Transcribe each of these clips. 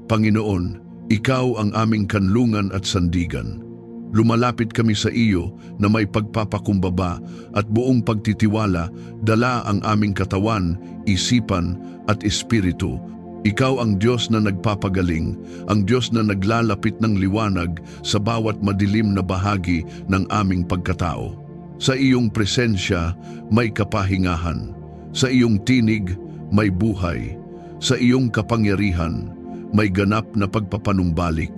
Panginoon, Ikaw ang aming kanlungan at sandigan. Lumalapit kami sa iyo na may pagpapakumbaba at buong pagtitiwala, dala ang aming katawan, isipan at espiritu. Ikaw ang Diyos na nagpapagaling, ang Diyos na naglalapit ng liwanag sa bawat madilim na bahagi ng aming pagkatao. Sa iyong presensya may kapahingahan, sa iyong tinig may buhay, sa iyong kapangyarihan may ganap na pagpapanumbalik.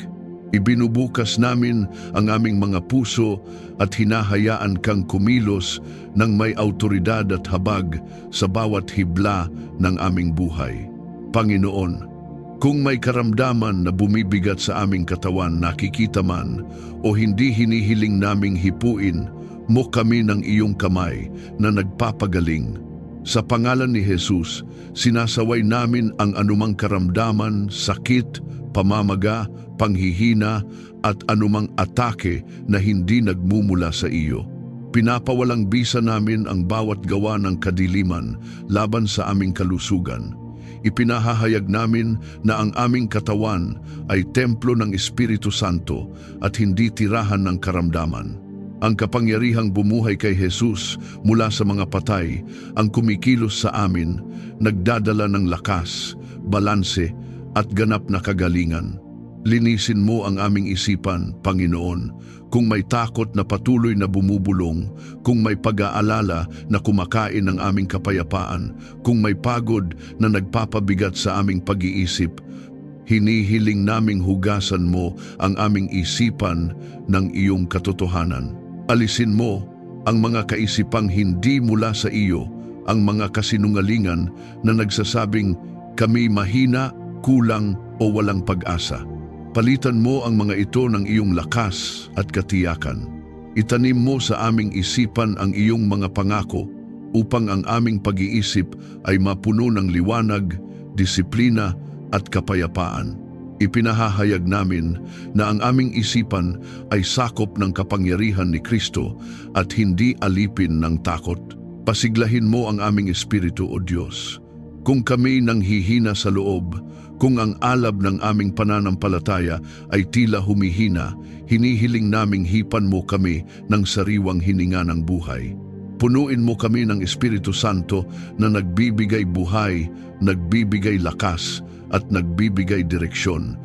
Ibinubukas namin ang aming mga puso at hinahayaan kang kumilos ng may autoridad at habag sa bawat hibla ng aming buhay. Panginoon, kung may karamdaman na bumibigat sa aming katawan, nakikita man o hindi hinihiling naming hipuin mo kami ng iyong kamay na nagpapagaling. Sa pangalan ni Jesus, sinasaway namin ang anumang karamdaman, sakit, pamamaga, panghihina at anumang atake na hindi nagmumula sa iyo. Pinapawalang bisa namin ang bawat gawa ng kadiliman laban sa aming kalusugan. Ipinahahayag namin na ang aming katawan ay templo ng Espiritu Santo at hindi tirahan ng karamdaman. Ang kapangyarihang bumuhay kay Jesus mula sa mga patay ang kumikilos sa amin, nagdadala ng lakas, balanse at ganap na kagalingan. Linisin mo ang aming isipan, Panginoon, kung may takot na patuloy na bumubulong, kung may pag-aalala na kumakain ng aming kapayapaan, kung may pagod na nagpapabigat sa aming pag-iisip. Hinihiling naming hugasan mo ang aming isipan ng iyong katotohanan. Alisin mo ang mga kaisipang hindi mula sa iyo, ang mga kasinungalingan na nagsasabing kami mahina, kulang o walang pag-asa. Palitan mo ang mga ito ng iyong lakas at katiyakan. Itanim mo sa aming isipan ang iyong mga pangako upang ang aming pag-iisip ay mapuno ng liwanag, disiplina at kapayapaan. Ipinahahayag namin na ang aming isipan ay sakop ng kapangyarihan ni Kristo at hindi alipin ng takot. Pasiglahin mo ang aming espiritu, O Diyos. Kung kami nanghihina sa loob, kung ang alab ng aming pananampalataya ay tila humihina, hinihiling naming hipan mo kami ng sariwang hininga ng buhay. Punuin mo kami ng Espiritu Santo na nagbibigay buhay, nagbibigay lakas, at nagbibigay direksyon.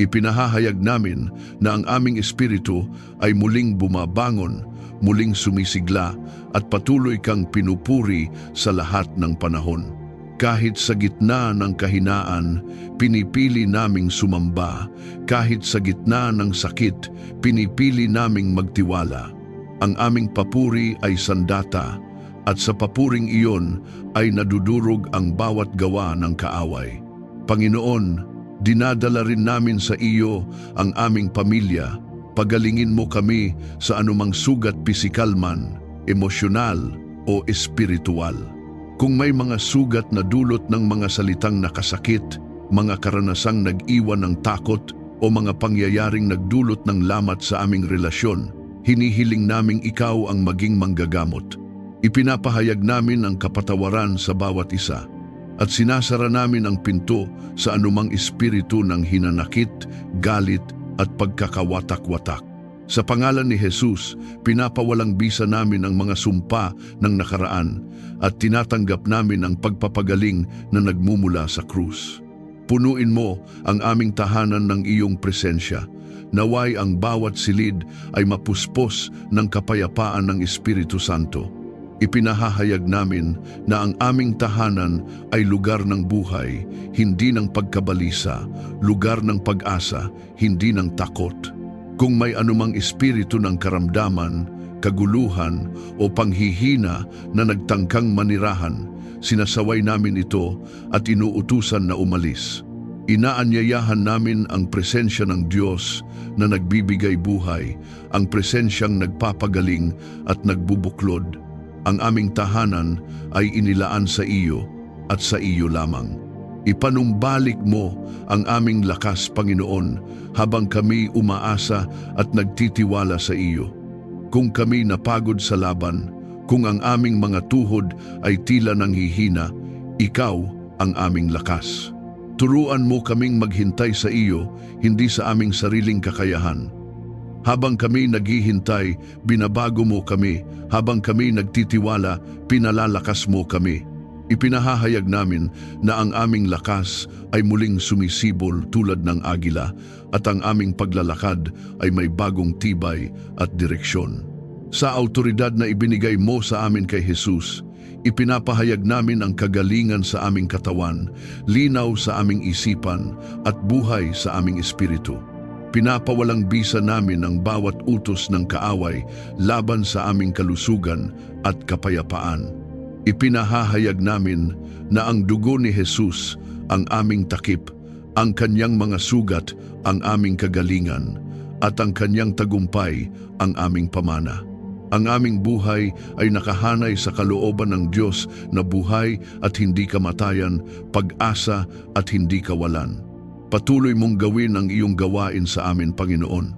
Ipinahahayag namin na ang aming espiritu ay muling bumabangon, muling sumisigla, at patuloy kang pinupuri sa lahat ng panahon. Kahit sa gitna ng kahinaan, pinipili naming sumamba. Kahit sa gitna ng sakit, pinipili naming magtiwala. Ang aming papuri ay sandata, at sa papuring iyon ay nadudurog ang bawat gawa ng kaaway. Panginoon, dinadala rin namin sa iyo ang aming pamilya. Pagalingin mo kami sa anumang sugat pisikal man, emosyonal o espiritual. Kung may mga sugat na dulot ng mga salitang nakasakit, mga karanasang nag-iwan ng takot o mga pangyayaring nagdulot ng lamat sa aming relasyon, hinihiling naming ikaw ang maging manggagamot. Ipinapahayag namin ang kapatawaran sa bawat isa. At sinasara namin ang pinto sa anumang espiritu ng hinanakit, galit at pagkakawatak-watak. Sa pangalan ni Jesus, pinapawalang bisa namin ang mga sumpa ng nakaraan at tinatanggap namin ang pagpapagaling na nagmumula sa krus. Punuin mo ang aming tahanan ng iyong presensya. Naway ang bawat silid ay mapuspos ng kapayapaan ng Espiritu Santo. Ipinahahayag namin na ang aming tahanan ay lugar ng buhay, hindi ng pagkabalisa, lugar ng pag-asa, hindi ng takot. Kung may anumang espiritu ng karamdaman, kaguluhan o panghihina na nagtangkang manirahan, sinasaway namin ito at inuutusan na umalis. Inaanyayahan namin ang presensya ng Diyos na nagbibigay buhay, ang presensyang nagpapagaling at nagbubuklod. Ang aming tahanan ay inilaan sa iyo at sa iyo lamang. Ipanumbalik mo ang aming lakas, Panginoon, habang kami umaasa at nagtitiwala sa iyo. Kung kami napagod sa laban, kung ang aming mga tuhod ay tila nanghihina, ikaw ang aming lakas. Turuan mo kaming maghintay sa iyo, hindi sa aming sariling kakayahan. Habang kami naghihintay, binabago mo kami. Habang kami nagtitiwala, pinalalakas mo kami. Ipinahahayag namin na ang aming lakas ay muling sumisibol tulad ng agila at ang aming paglalakad ay may bagong tibay at direksyon. Sa autoridad na ibinigay mo sa amin kay Jesus, ipinapahayag namin ang kagalingan sa aming katawan, linaw sa aming isipan at buhay sa aming espiritu. Pinapawalang bisa namin ang bawat utos ng kaaway laban sa aming kalusugan at kapayapaan. Ipinahahayag namin na ang dugo ni Jesus ang aming takip, ang kanyang mga sugat ang aming kagalingan, at ang kanyang tagumpay ang aming pamana. Ang aming buhay ay nakahanay sa kalooban ng Diyos na buhay at hindi kamatayan, pag-asa at hindi kawalan. Patuloy mong gawin ang iyong gawain sa amin, Panginoon.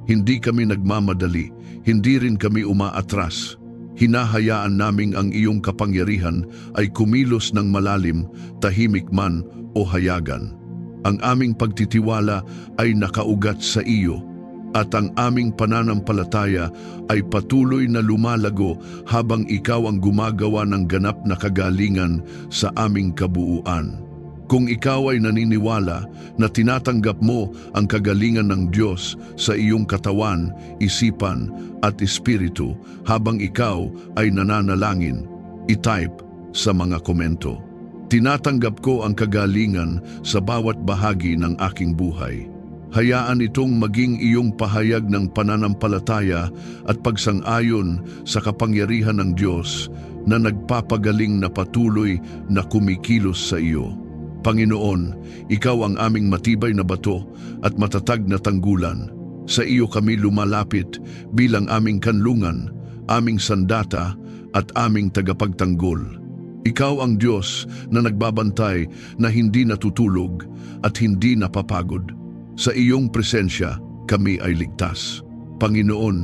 Hindi kami nagmamadali, hindi rin kami umaatras. Hinahayaan naming ang iyong kapangyarihan ay kumilos ng malalim, tahimik man o hayagan. Ang aming pagtitiwala ay nakaugat sa iyo, at ang aming pananampalataya ay patuloy na lumalago habang ikaw ang gumagawa ng ganap na kagalingan sa aming kabuuan. Kung ikaw ay naniniwala na tinatanggap mo ang kagalingan ng Diyos sa iyong katawan, isipan at espiritu habang ikaw ay nananalangin, i-type sa mga komento. Tinatanggap ko ang kagalingan sa bawat bahagi ng aking buhay. Hayaan itong maging iyong pahayag ng pananampalataya at pagsang-ayon sa kapangyarihan ng Diyos na nagpapagaling na patuloy na kumikilos sa iyo. Panginoon, ikaw ang aming matibay na bato at matatag na tanggulan. Sa iyo kami lumalapit bilang aming kanlungan, aming sandata at aming tagapagtanggol. Ikaw ang Diyos na nagbabantay na hindi natutulog at hindi napapagod. Sa iyong presensya, kami ay ligtas. Panginoon,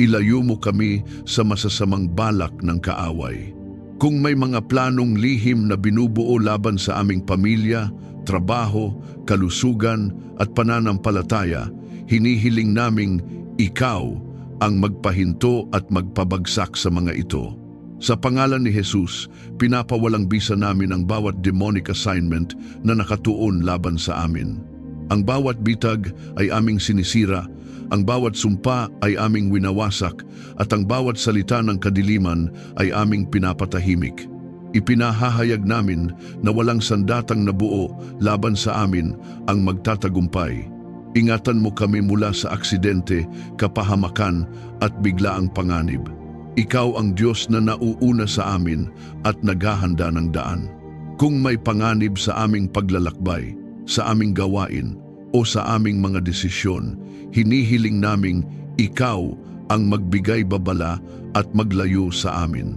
ilayo mo kami sa masasamang balak ng kaaway. Kung may mga planong lihim na binubuo laban sa aming pamilya, trabaho, kalusugan at pananampalataya, hinihiling naming ikaw ang magpahinto at magpabagsak sa mga ito. Sa pangalan ni Jesus, pinapawalang bisa namin ang bawat demonic assignment na nakatuon laban sa amin. Ang bawat bitag ay aming sinisira, ang bawat sumpa ay aming winawasak, at ang bawat salita ng kadiliman ay aming pinapatahimik. Ipinahahayag namin na walang sandatang nabuo laban sa amin ang magtatagumpay. Ingatan mo kami mula sa aksidente, kapahamakan at biglaang panganib. Ikaw ang Diyos na nauuna sa amin at naghahanda ng daan. Kung may panganib sa aming paglalakbay, sa aming gawain o sa aming mga desisyon, hinihiling naming ikaw ang magbigay babala at maglayo sa amin.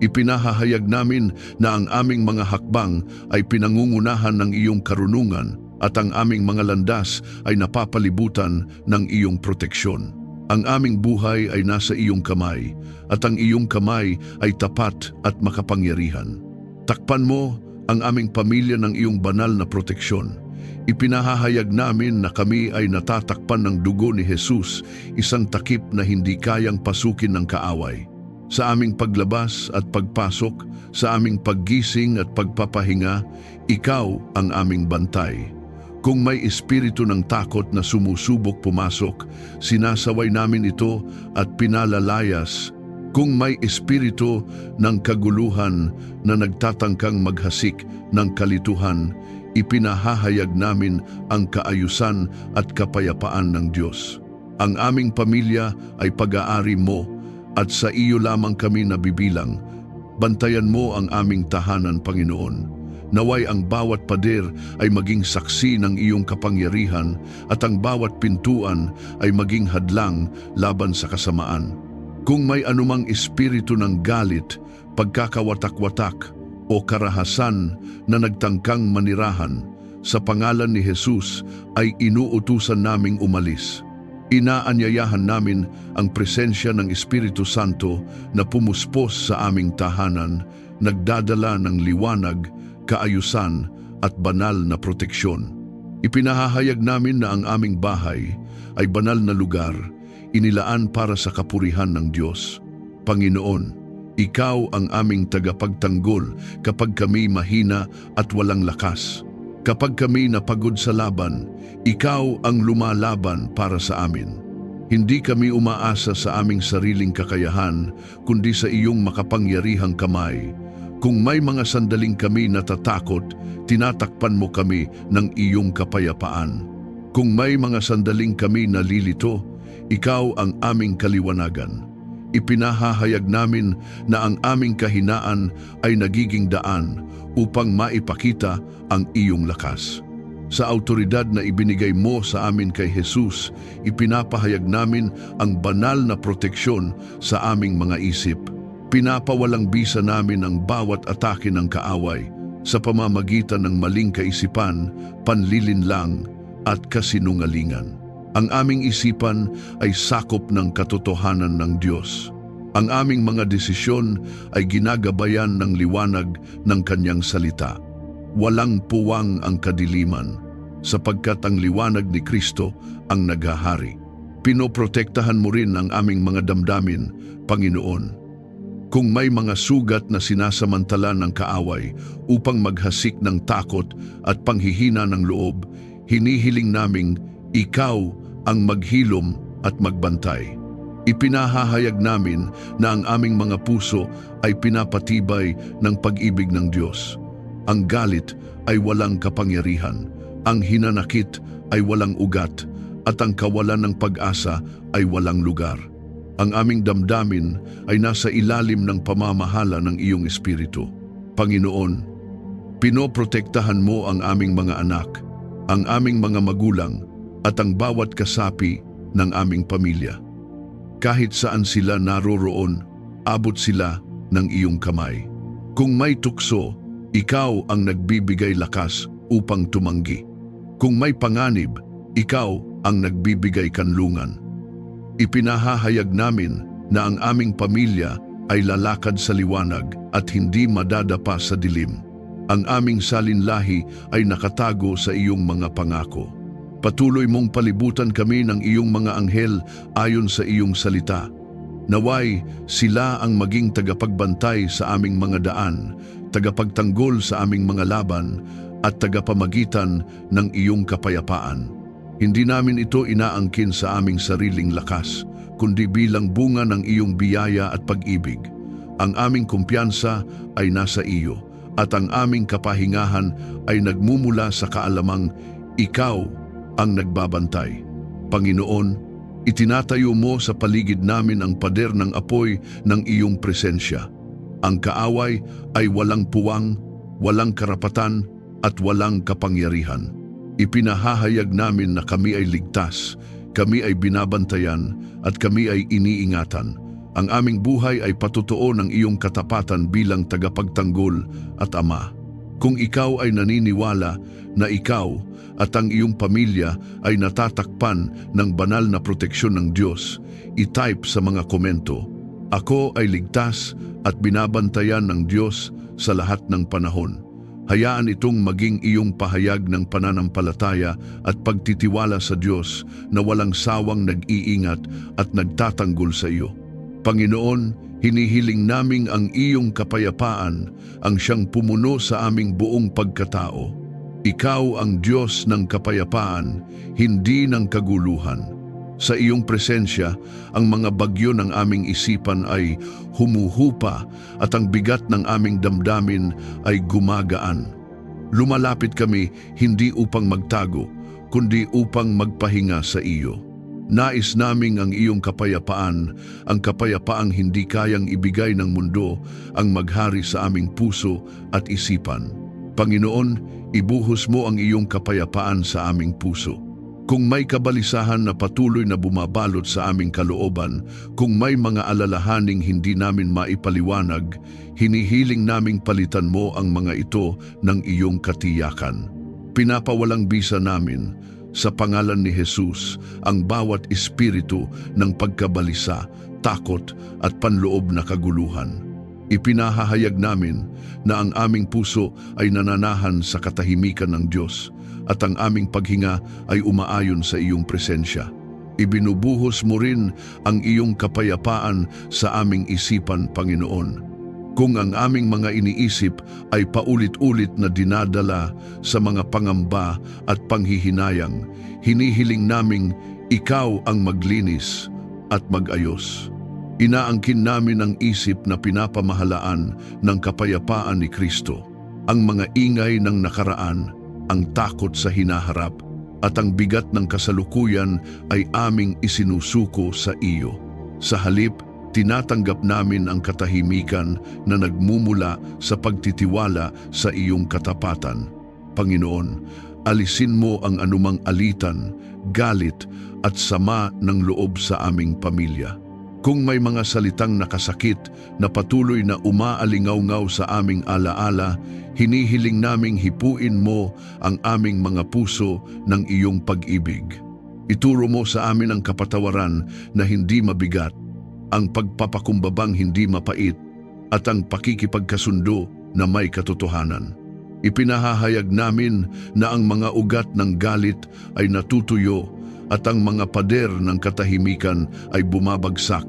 Ipinahahayag namin na ang aming mga hakbang ay pinangungunahan ng iyong karunungan at ang aming mga landas ay napapalibutan ng iyong proteksyon. Ang aming buhay ay nasa iyong kamay at ang iyong kamay ay tapat at makapangyarihan. Takpan mo ang aming pamilya ng iyong banal na proteksyon. Ipinahahayag namin na kami ay natatakpan ng dugo ni Jesus, isang takip na hindi kayang pasukin ng kaaway. Sa aming paglabas at pagpasok, sa aming paggising at pagpapahinga, ikaw ang aming bantay. Kung may espiritu ng takot na sumusubok pumasok, sinasaway namin ito at pinalalayas. Kung may espiritu ng kaguluhan na nagtatangkang maghasik ng kalituhan, ipinahahayag namin ang kaayusan at kapayapaan ng Diyos. Ang aming pamilya ay pag-aari mo at sa iyo lamang kami nabibilang. Bantayan mo ang aming tahanan, Panginoon. Naway ang bawat pader ay maging saksi ng iyong kapangyarihan at ang bawat pintuan ay maging hadlang laban sa kasamaan. Kung may anumang espiritu ng galit, pagkakawatak-watak o karahasan na nagtangkang manirahan, sa pangalan ni Jesus ay inuutusan naming umalis. Inaanyayahan namin ang presensya ng Espiritu Santo na pumuspos sa aming tahanan, nagdadala ng liwanag, kaayusan at banal na proteksyon. Ipinahahayag namin na ang aming bahay ay banal na lugar, inilaan para sa kapurihan ng Diyos. Panginoon, Ikaw ang aming tagapagtanggol kapag kami mahina at walang lakas. Kapag kami napagod sa laban, Ikaw ang lumalaban para sa amin. Hindi kami umaasa sa aming sariling kakayahan, kundi sa iyong makapangyarihang kamay. Kung may mga sandaling kami natatakot, tinatakpan mo kami ng iyong kapayapaan. Kung may mga sandaling kami nalilito, Ikaw ang aming kaliwanagan. Ipinahahayag namin na ang aming kahinaan ay nagiging daan upang maipakita ang iyong lakas. Sa autoridad na ibinigay mo sa amin kay Jesus, ipinapahayag namin ang banal na proteksyon sa aming mga isip. Pinapawalang bisa namin ang bawat atake ng kaaway sa pamamagitan ng maling kaisipan, panlilinlang at kasinungalingan. Ang aming isipan ay sakop ng katotohanan ng Diyos. Ang aming mga desisyon ay ginagabayan ng liwanag ng Kanyang salita. Walang puwang ang kadiliman, sapagkat ang liwanag ni Kristo ang naghahari. Pinoprotektahan mo rin ang aming mga damdamin, Panginoon. Kung may mga sugat na sinasamantala ng kaaway upang maghasik ng takot at panghihina ng loob, hinihiling naming Ikaw ang maghilom at magbantay. Ipinahahayag namin na ang aming mga puso ay pinapatibay ng pag-ibig ng Diyos. Ang galit ay walang kapangyarihan, ang hinanakit ay walang ugat, at ang kawalan ng pag-asa ay walang lugar. Ang aming damdamin ay nasa ilalim ng pamamahala ng iyong Espiritu. Panginoon, pinoprotektahan mo ang aming mga anak, ang aming mga magulang, at ang bawat kasapi ng aming pamilya. Kahit saan sila naroroon, abot sila ng iyong kamay. Kung may tukso, Ikaw ang nagbibigay lakas upang tumanggi. Kung may panganib, Ikaw ang nagbibigay kanlungan. Ipinahahayag namin na ang aming pamilya ay lalakad sa liwanag at hindi madadapa sa dilim. Ang aming salinlahi ay nakatago sa iyong mga pangako. Patuloy mong palibutan kami ng iyong mga anghel ayon sa iyong salita. Naway sila ang maging tagapagbantay sa aming mga daan, tagapagtanggol sa aming mga laban, at tagapamagitan ng iyong kapayapaan. Hindi namin ito inaangkin sa aming sariling lakas, kundi bilang bunga ng iyong biyaya at pag-ibig. Ang aming kumpiyansa ay nasa iyo, at ang aming kapahingahan ay nagmumula sa kaalamang Ikaw ang nagbabantay. Panginoon, itinatayo mo sa paligid namin ang pader ng apoy ng iyong presensya. Ang kaaway ay walang puwang, walang karapatan, at walang kapangyarihan. Ipinahahayag namin na kami ay ligtas, kami ay binabantayan, at kami ay iniingatan. Ang aming buhay ay patutuo ng iyong katapatan bilang tagapagtanggol at ama. Kung ikaw ay naniniwala na ikaw at ang iyong pamilya ay natatakpan ng banal na proteksyon ng Diyos, i-type sa mga komento, "Ako ay ligtas at binabantayan ng Diyos sa lahat ng panahon." Hayaan itong maging iyong pahayag ng pananampalataya at pagtitiwala sa Diyos na walang sawang nag-iingat at nagtatanggol sa iyo. Panginoon, hinihiling naming ang iyong kapayapaan ang siyang pumuno sa aming buong pagkatao. Ikaw ang Diyos ng kapayapaan, hindi ng kaguluhan. Sa iyong presensya, ang mga bagyo ng aming isipan ay humuhupa at ang bigat ng aming damdamin ay gumagaan. Lumalapit kami hindi upang magtago, kundi upang magpahinga sa iyo. Nais naming ang iyong kapayapaan, ang kapayapaang hindi kayang ibigay ng mundo, ang maghari sa aming puso at isipan. Panginoon, ibuhos mo ang iyong kapayapaan sa aming puso. Kung may kabalisahan na patuloy na bumabalot sa aming kalooban, kung may mga alalahaning hindi namin maipaliwanag, hinihiling naming palitan mo ang mga ito ng iyong katiyakan. Pinapawalang bisa namin, sa pangalan ni Jesus, ang bawat espiritu ng pagkabalisa, takot at panloob na kaguluhan. Ipinahahayag namin na ang aming puso ay nananahan sa katahimikan ng Diyos at ang aming paghinga ay umaayon sa iyong presensya. Ibinubuhos mo rin ang iyong kapayapaan sa aming isipan, Panginoon. Kung ang aming mga iniisip ay paulit-ulit na dinadala sa mga pangamba at panghihinayang, hinihiling naming ikaw ang maglinis at magayos. Inaangkin namin ang isip na pinapamahalaan ng kapayapaan ni Kristo. Ang mga ingay ng nakaraan, ang takot sa hinaharap, at ang bigat ng kasalukuyan ay aming isinusuko sa iyo. Sa halip, tinatanggap namin ang katahimikan na nagmumula sa pagtitiwala sa iyong katapatan. Panginoon, alisin mo ang anumang alitan, galit at sama ng loob sa aming pamilya. Kung may mga salitang nakasakit na patuloy na umaalingaw-ngaw sa aming alaala, hinihiling naming hipuin mo ang aming mga puso ng iyong pag-ibig. Ituro mo sa amin ang kapatawaran na hindi mabigat, ang pagpapakumbabang hindi mapait, at ang pakikipagkasundo na may katotohanan. Ipinahahayag namin na ang mga ugat ng galit ay natutuyo at ang mga pader ng katahimikan ay bumabagsak.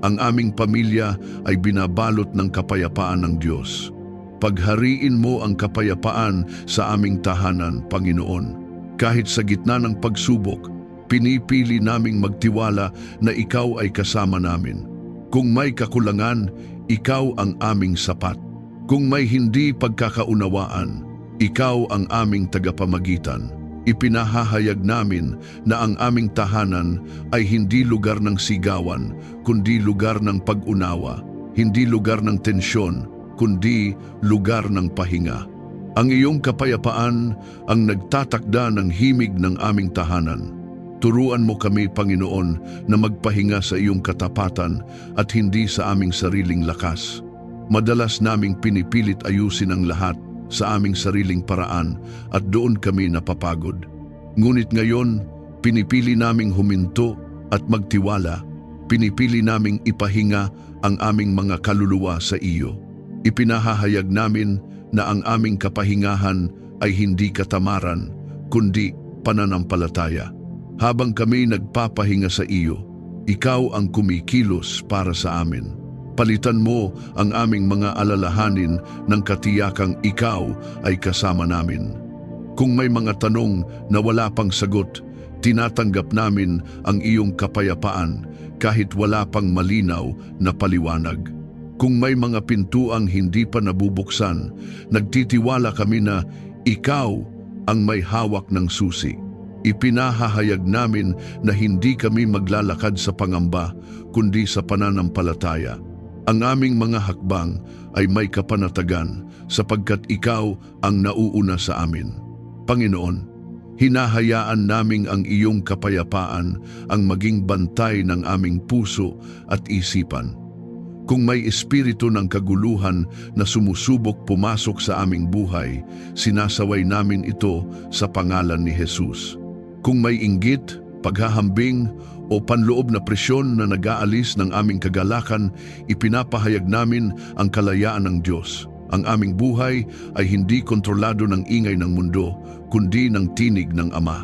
Ang aming pamilya ay binabalot ng kapayapaan ng Diyos. Paghariin mo ang kapayapaan sa aming tahanan, Panginoon. Kahit sa gitna ng pagsubok, pinipili naming magtiwala na ikaw ay kasama namin. Kung may kakulangan, ikaw ang aming sapat. Kung may hindi pagkakaunawaan, ikaw ang aming tagapamagitan. Ipinahahayag namin na ang aming tahanan ay hindi lugar ng sigawan, kundi lugar ng pag-unawa, hindi lugar ng tensyon, kundi lugar ng pahinga. Ang iyong kapayapaan ang nagtatakda ng himig ng aming tahanan. Turuan mo kami, Panginoon, na magpahinga sa iyong katapatan at hindi sa aming sariling lakas. Madalas naming pinipilit ayusin ang lahat sa aming sariling paraan at doon kami napapagod. Ngunit ngayon, pinipili naming huminto at magtiwala. Pinipili naming ipahinga ang aming mga kaluluwa sa iyo. Ipinahahayag namin na ang aming kapahingahan ay hindi katamaran, kundi pananampalataya. Habang kami nagpapahinga sa iyo, ikaw ang kumikilos para sa amin. Palitan mo ang aming mga alalahanin ng katiyakang ikaw ay kasama namin. Kung may mga tanong na wala pang sagot, tinatanggap namin ang iyong kapayapaan kahit wala pang malinaw na paliwanag. Kung may mga pintuang hindi pa nabubuksan, nagtitiwala kami na ikaw ang may hawak ng susi. Ipinahahayag namin na hindi kami maglalakad sa pangamba, kundi sa pananampalataya. Ang aming mga hakbang ay may kapanatagan sapagkat ikaw ang nauuna sa amin. Panginoon, hinahayaan naming ang iyong kapayapaan ang maging bantay ng aming puso at isipan. Kung may espiritu ng kaguluhan na sumusubok pumasok sa aming buhay, sinasaway namin ito sa pangalan ni Jesus. Kung may inggit, paghahambing o panloob na presyon na nag-aalis ng aming kagalakan, ipinapahayag namin ang kalayaan ng Diyos. Ang aming buhay ay hindi kontrolado ng ingay ng mundo, kundi ng tinig ng Ama.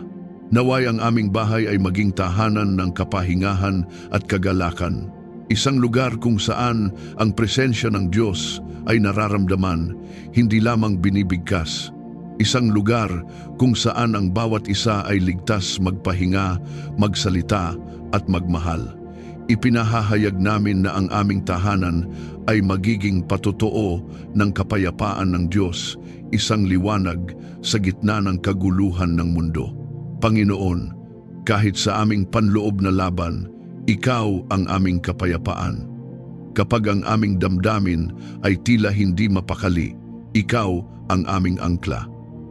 Naway ang aming bahay ay maging tahanan ng kapahingahan at kagalakan. Isang lugar kung saan ang presensya ng Diyos ay nararamdaman, hindi lamang binibigkas. Isang lugar kung saan ang bawat isa ay ligtas magpahinga, magsalita at magmahal. Ipinahahayag namin na ang aming tahanan ay magiging patotoo ng kapayapaan ng Diyos, isang liwanag sa gitna ng kaguluhan ng mundo. Panginoon, kahit sa aming panloob na laban, ikaw ang aming kapayapaan. Kapag ang aming damdamin ay tila hindi mapakali, ikaw ang aming angkla.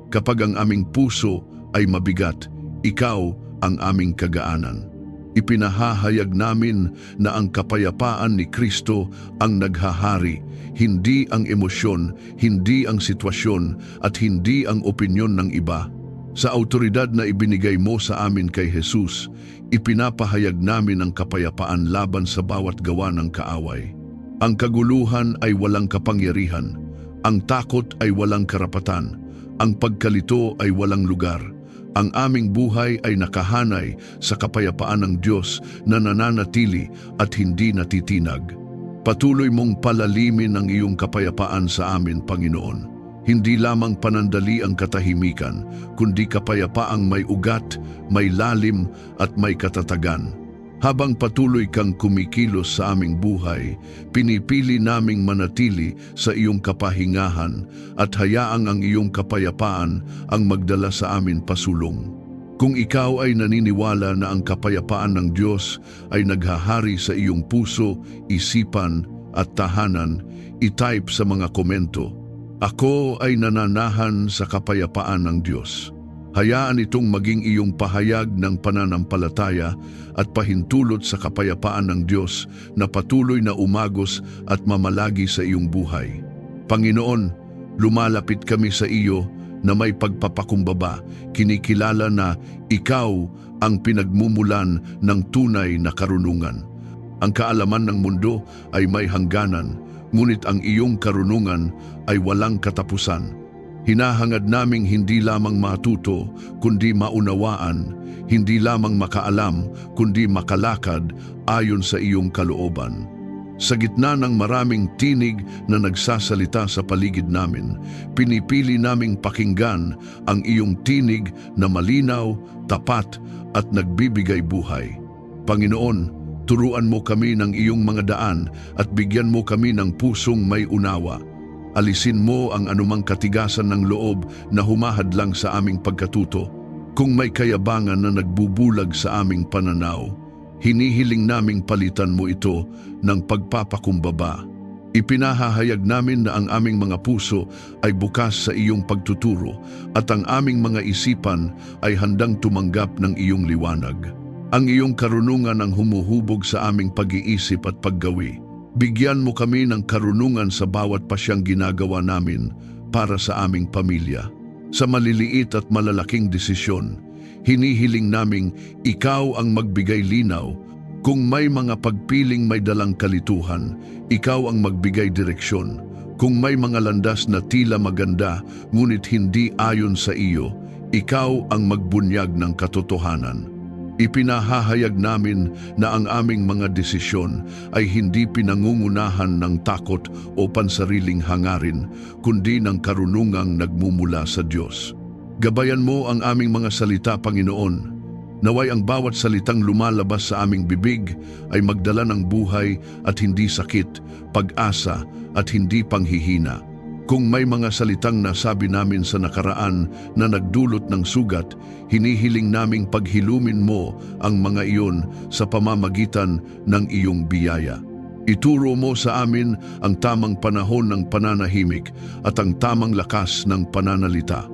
Kapag ang aming puso ay mabigat, ikaw ang aming kagaanan. Ipinahahayag namin na ang kapayapaan ni Kristo ang naghahari, hindi ang emosyon, hindi ang sitwasyon, at hindi ang opinyon ng iba. Sa autoridad na ibinigay mo sa amin kay Jesus, ipinapahayag namin ang kapayapaan laban sa bawat gawa ng kaaway. Ang kaguluhan ay walang kapangyarihan. Ang takot ay walang karapatan. Ang pagkalito ay walang lugar. Ang aming buhay ay nakahanay sa kapayapaan ng Diyos na nananatili at hindi natitinag. Patuloy mong palalimin ang iyong kapayapaan sa amin, Panginoon. Hindi lamang panandali ang katahimikan, kundi kapayapaang may ugat, may lalim at may katatagan. Habang patuloy kang kumikilos sa aming buhay, pinipili naming manatili sa iyong kapahingahan at hayaang ang iyong kapayapaan ang magdala sa amin pasulong. Kung ikaw ay naniniwala na ang kapayapaan ng Diyos ay naghahari sa iyong puso, isipan at tahanan, i-type sa mga komento, "Ako ay nananahan sa kapayapaan ng Diyos." Hayaan itong maging iyong pahayag ng pananampalataya at pahintulot sa kapayapaan ng Diyos na patuloy na umagos at mamalagi sa iyong buhay. Panginoon, lumalapit kami sa iyo na may pagpapakumbaba, kinikilala na ikaw ang pinagmumulan ng tunay na karunungan. Ang kaalaman ng mundo ay may hangganan, ngunit ang iyong karunungan ay walang katapusan. Hinahangad naming hindi lamang matuto, kundi maunawaan, hindi lamang makaalam, kundi makalakad ayon sa iyong kalooban. Sa gitna ng maraming tinig na nagsasalita sa paligid namin, pinipili naming pakinggan ang iyong tinig na malinaw, tapat at nagbibigay buhay. Panginoon, turuan mo kami ng iyong mga daan at bigyan mo kami ng pusong may unawa. Alisin mo ang anumang katigasan ng loob na humahadlang sa aming pagkatuto. Kung may kayabangan na nagbubulag sa aming pananaw, hinihiling naming palitan mo ito ng pagpapakumbaba. Ipinahahayag namin na ang aming mga puso ay bukas sa iyong pagtuturo at ang aming mga isipan ay handang tumanggap ng iyong liwanag. Ang iyong karunungan ang humuhubog sa aming pag-iisip at paggawi. Bigyan mo kami ng karunungan sa bawat pasyang ginagawa namin para sa aming pamilya. Sa maliliit at malalaking desisyon, hinihiling naming ikaw ang magbigay linaw. Kung may mga pagpiling may dalang kalituhan, ikaw ang magbigay direksyon. Kung may mga landas na tila maganda ngunit hindi ayon sa iyo, ikaw ang magbunyag ng katotohanan. Ipinahahayag namin na ang aming mga desisyon ay hindi pinangungunahan ng takot o pansariling hangarin, kundi ng karunungang nagmumula sa Diyos. Gabayan mo ang aming mga salita, Panginoon. Naway ang bawat salitang lumalabas sa aming bibig ay magdala ng buhay at hindi sakit, pag-asa at hindi panghihina. Kung may mga salitang nasabi namin sa nakaraan na nagdulot ng sugat, hinihiling naming paghilumin mo ang mga iyon sa pamamagitan ng iyong biyaya. Ituro mo sa amin ang tamang panahon ng pananahimik at ang tamang lakas ng pananalita.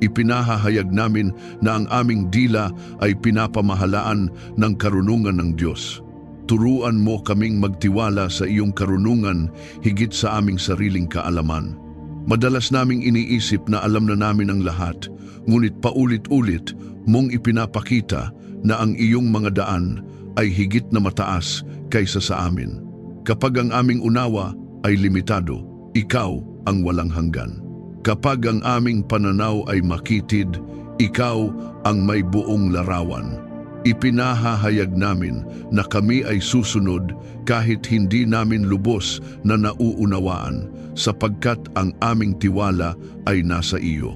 Ipinahahayag namin na ang aming dila ay pinapamahalaan ng karunungan ng Diyos. Turuan mo kaming magtiwala sa iyong karunungan higit sa aming sariling kaalaman. Madalas naming iniisip na alam na namin ang lahat, ngunit paulit-ulit mong ipinapakita na ang iyong mga daan ay higit na mataas kaysa sa amin. Kapag ang aming unawa ay limitado, ikaw ang walang hanggan. Kapag ang aming pananaw ay makitid, ikaw ang may buong larawan. Ipinahahayag namin na kami ay susunod kahit hindi namin lubos na nauunawaan, sapagkat ang aming tiwala ay nasa iyo.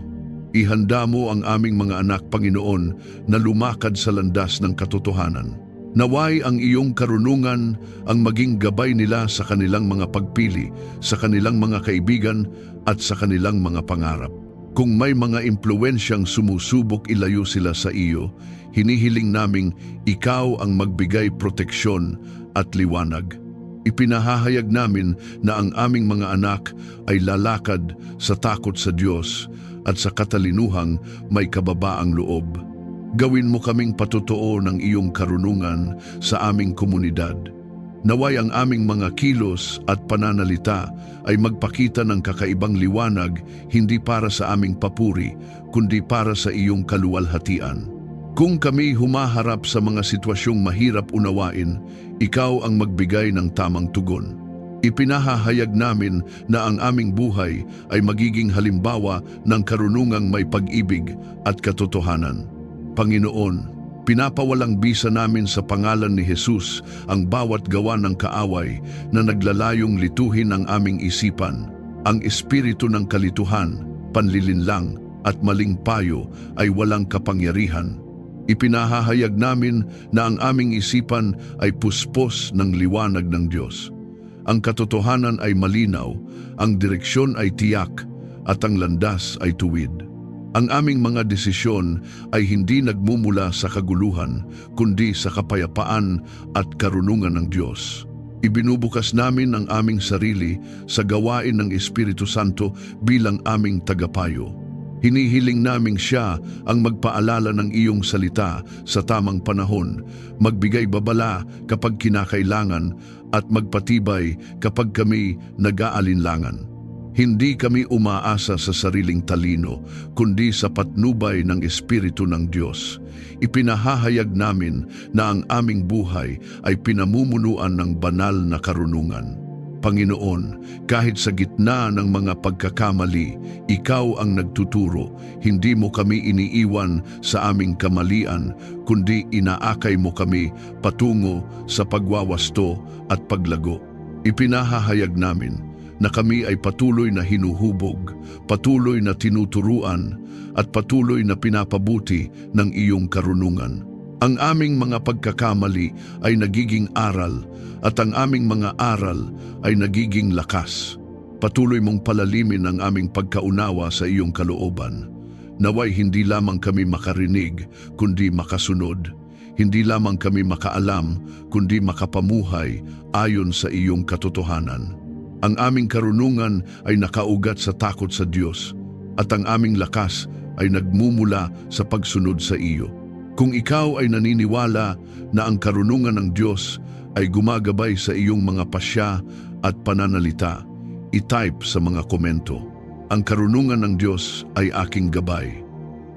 Ihanda mo ang aming mga anak, Panginoon, na lumakad sa landas ng katotohanan. Naway ang iyong karunungan ang maging gabay nila sa kanilang mga pagpili, sa kanilang mga kaibigan at sa kanilang mga pangarap. Kung may mga impluwensyang sumusubok ilayo sila sa iyo, hinihiling naming ikaw ang magbigay proteksyon at liwanag. Ipinahahayag namin na ang aming mga anak ay lalakad sa takot sa Diyos at sa katalinuhang may kababaang loob. Gawin mo kaming patotoo ng iyong karunungan sa aming komunidad. Naway ang aming mga kilos at pananalita ay magpakita ng kakaibang liwanag, hindi para sa aming papuri, kundi para sa iyong kaluwalhatian. Kung kami humaharap sa mga sitwasyong mahirap unawain, ikaw ang magbigay ng tamang tugon. Ipinahahayag namin na ang aming buhay ay magiging halimbawa ng karunungang may pag-ibig at katotohanan. Panginoon, pinapawalang bisa namin sa pangalan ni Jesus ang bawat gawa ng kaaway na naglalayong lituhin ang aming isipan. Ang espiritu ng kalituhan, panlilinlang at maling payo ay walang kapangyarihan. Ipinahahayag namin na ang aming isipan ay puspos ng liwanag ng Diyos. Ang katotohanan ay malinaw, ang direksyon ay tiyak, at ang landas ay tuwid. Ang aming mga desisyon ay hindi nagmumula sa kaguluhan, kundi sa kapayapaan at karunungan ng Diyos. Ibinubukas namin ang aming sarili sa gawain ng Espiritu Santo bilang aming tagapayo. Hinihiling naming siya ang magpaalala ng iyong salita sa tamang panahon, magbigay babala kapag kinakailangan at magpatibay kapag kami nag-aalinlangan. Hindi kami umaasa sa sariling talino, kundi sa patnubay ng Espiritu ng Diyos. Ipinahahayag namin na ang aming buhay ay pinamumunuan ng banal na karunungan. Panginoon, kahit sa gitna ng mga pagkakamali, Ikaw ang nagtuturo. Hindi mo kami iniiwan sa aming kamalian, kundi inaakay mo kami patungo sa pagwawasto at paglago. Ipinahahayag namin na kami ay patuloy na hinuhubog, patuloy na tinuturuan, at patuloy na pinapabuti ng iyong karunungan. Ang aming mga pagkakamali ay nagiging aral, at ang aming mga aral ay nagiging lakas. Patuloy mong palalimin ang aming pagkaunawa sa iyong kalooban. Naway hindi lamang kami makarinig, kundi makasunod. Hindi lamang kami makaalam, kundi makapamuhay ayon sa iyong katotohanan. Ang aming karunungan ay nakaugat sa takot sa Diyos, at ang aming lakas ay nagmumula sa pagsunod sa iyo. Kung ikaw ay naniniwala na ang karunungan ng Diyos ay gumagabay sa iyong mga pasya at pananalita, i-type sa mga komento, "Ang karunungan ng Diyos ay aking gabay."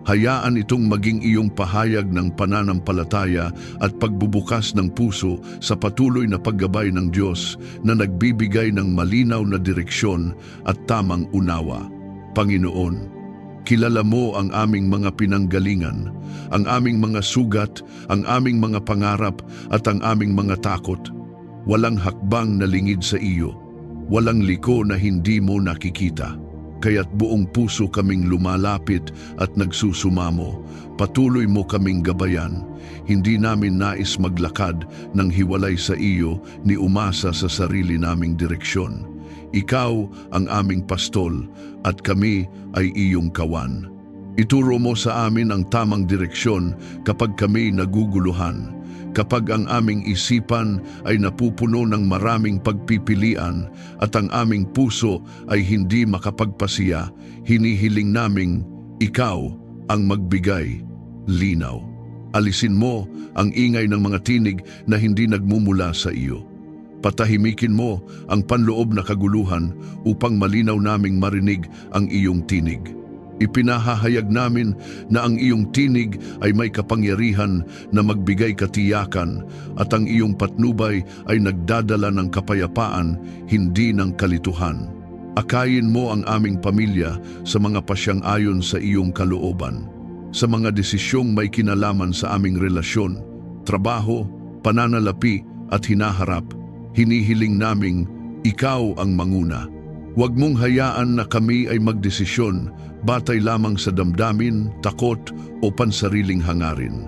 Hayaan itong maging iyong pahayag ng pananampalataya at pagbubukas ng puso sa patuloy na paggabay ng Diyos na nagbibigay ng malinaw na direksyon at tamang unawa. Panginoon, kilala mo ang aming mga pinanggalingan, ang aming mga sugat, ang aming mga pangarap at ang aming mga takot. Walang hakbang na lingid sa iyo, walang liko na hindi mo nakikita. Kaya't buong puso kaming lumalapit at nagsusumamo. Patuloy mo kaming gabayan. Hindi namin nais maglakad ng hiwalay sa iyo ni umasa sa sarili naming direksyon. Ikaw ang aming pastol at kami ay iyong kawan. Ituro mo sa amin ang tamang direksyon kapag kami naguguluhan. Kapag ang aming isipan ay napupuno ng maraming pagpipilian at ang aming puso ay hindi makapagpasiya, hinihiling naming ikaw ang magbigay linaw. Alisin mo ang ingay ng mga tinig na hindi nagmumula sa iyo. Patahimikin mo ang panloob na kaguluhan upang malinaw naming marinig ang iyong tinig. Ipinahahayag namin na ang iyong tinig ay may kapangyarihan na magbigay katiyakan at ang iyong patnubay ay nagdadala ng kapayapaan, hindi ng kalituhan. Akayin mo ang aming pamilya sa mga pasyang ayon sa iyong kalooban, sa mga desisyong may kinalaman sa aming relasyon, trabaho, pananalapi at hinaharap. Hinihiling naming ikaw ang manguna. Huwag mong hayaan na kami ay magdesisyon batay lamang sa damdamin, takot o pansariling hangarin.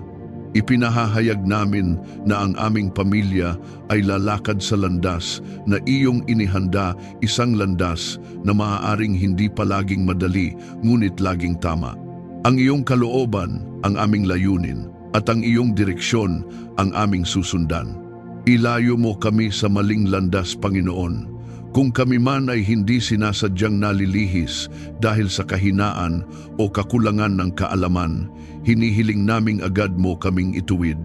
Ipinahahayag namin na ang aming pamilya ay lalakad sa landas na iyong inihanda, isang landas na maaaring hindi palaging madali ngunit laging tama. Ang iyong kalooban ang aming layunin at ang iyong direksyon ang aming susundan. Ilayo mo kami sa maling landas, Panginoon. Kung kami man ay hindi sinasadyang nalilihis dahil sa kahinaan o kakulangan ng kaalaman, hinihiling naming agad mo kaming ituwid.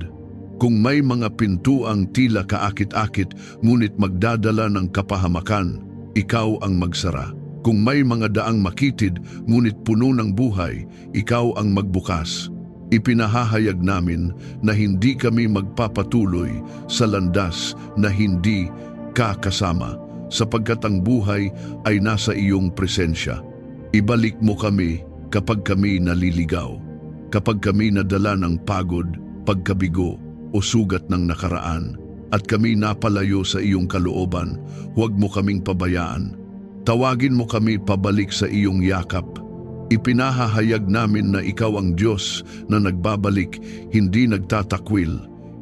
Kung may mga pintuang tila kaakit-akit ngunit magdadala ng kapahamakan, ikaw ang magsara. Kung may mga daang makitid ngunit puno ng buhay, ikaw ang magbukas. Ipinahahayag namin na hindi kami magpapatuloy sa landas na hindi kakasama. sapagkat ang buhay ay nasa iyong presensya. Ibalik mo kami kapag kami naliligaw, kapag kami nadala ng pagod, pagkabigo o sugat ng nakaraan, at kami napalayo sa iyong kalooban, huwag mo kaming pabayaan. Tawagin mo kami pabalik sa iyong yakap. Ipinahahayag namin na ikaw ang Diyos na nagbabalik, hindi nagtatakwil.